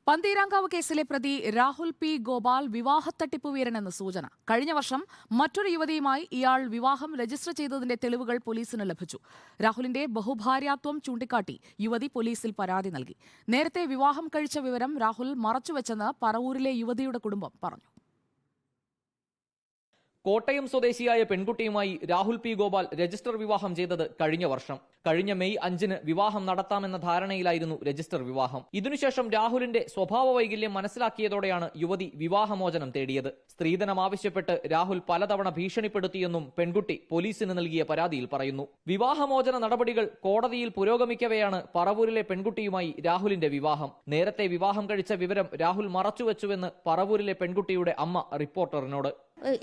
പന്തീരാങ്കാവ് കേസിലെ പ്രതി രാഹുൽ പി ഗോപാൽ വിവാഹത്തട്ടിപ്പ് വീരനെന്ന് സൂചന. കഴിഞ്ഞ വർഷം മറ്റൊരു യുവതിയുമായി ഇയാൾ വിവാഹം രജിസ്റ്റർ ചെയ്തതിന്റെ തെളിവുകൾ പോലീസിന് ലഭിച്ചു. രാഹുലിന്റെ ബഹുഭാര്യാത്വം ചൂണ്ടിക്കാട്ടി യുവതി പോലീസിൽ പരാതി നൽകി. നേരത്തെ വിവാഹം കഴിച്ച വിവരം രാഹുൽ മറച്ചുവെച്ചെന്ന് പറവൂരിലെ യുവതിയുടെ കുടുംബം പറഞ്ഞു. കോട്ടയം സ്വദേശിയായ പെൺകുട്ടിയുമായി രാഹുൽ പി ഗോപാൽ രജിസ്റ്റർ വിവാഹം ചെയ്തത് കഴിഞ്ഞ വർഷം. കഴിഞ്ഞ മെയ് 5-ന് വിവാഹം നടത്താമെന്ന ധാരണയിലായിരുന്നു രജിസ്റ്റർ വിവാഹം. ഇതിനുശേഷം രാഹുലിന്റെ സ്വഭാവ വൈകല്യം മനസ്സിലാക്കിയതോടെയാണ് യുവതി വിവാഹമോചനം തേടിയത്. സ്ത്രീധനം ആവശ്യപ്പെട്ട് രാഹുൽ പലതവണ ഭീഷണിപ്പെടുത്തിയെന്നും പെൺകുട്ടി പോലീസിന് നൽകിയ പരാതിയിൽ പറയുന്നു. വിവാഹമോചന നടപടികൾ കോടതിയിൽ പുരോഗമിക്കവെയാണ് പറവൂരിലെ പെൺകുട്ടിയുമായി രാഹുലിന്റെ വിവാഹം. നേരത്തെ വിവാഹം കഴിച്ച വിവരം രാഹുൽ മറച്ചുവെച്ചുവെന്ന് പറവൂരിലെ പെൺകുട്ടിയുടെ അമ്മ റിപ്പോർട്ടറിനോട്.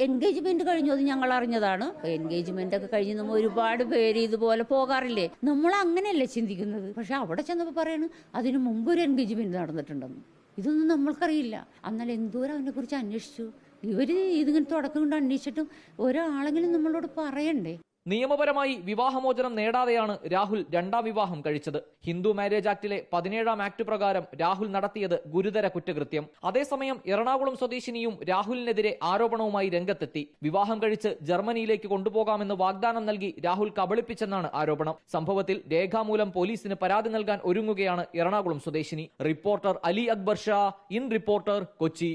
എൻഗേജ്മെന്റ് കഴിഞ്ഞു, അത് ഞങ്ങൾ അറിഞ്ഞതാണ്. എൻഗേജ്മെന്റ് ഒക്കെ കഴിഞ്ഞ് നമ്മൾ ഒരുപാട് പേര് ഇതുപോലെ പോകാറില്ലേ, നമ്മൾ അങ്ങനെയല്ലേ ചിന്തിക്കുന്നത്. പക്ഷെ അവിടെ ചെന്നപ്പോൾ പറയണു അതിനു മുമ്പ് ഒരു എൻഗേജ്മെന്റ് നടന്നിട്ടുണ്ടെന്ന്. ഇതൊന്നും നമ്മൾക്കറിയില്ല. അന്നലെ എന്തോരം അവനെ കുറിച്ച് അന്വേഷിച്ചു. ഇവര് ഇതിങ്ങനെ തുടക്കം കൊണ്ട് അന്വേഷിച്ചിട്ടും ഒരാളെങ്കിലും നമ്മളോട് പറയണ്ടേ. നിയമപരമായി വിവാഹമോചനം നേടാതെയാണ് രാഹുൽ രണ്ടാം വിവാഹം കഴിച്ചത്. ഹിന്ദു മാരേജ് ആക്ടിലെ 17-ാം ആക്ട് പ്രകാരം രാഹുൽ നടത്തിയത് ഗുരുതര കുറ്റകൃത്യം. അതേസമയം എറണാകുളം സ്വദേശിനിയും രാഹുലിനെതിരെ ആരോപണവുമായി രംഗത്തെത്തി. വിവാഹം കഴിച്ച് ജർമ്മനിയിലേക്ക് കൊണ്ടുപോകാമെന്ന് വാഗ്ദാനം നൽകി രാഹുൽ കബളിപ്പിച്ചെന്നാണ് ആരോപണം. സംഭവത്തിൽ രേഖാമൂലം പോലീസിന് പരാതി നൽകാൻ ഒരുങ്ങുകയാണ് എറണാകുളം സ്വദേശിനി. Reporter Ali Akbar Shah, in reporter, Kochi.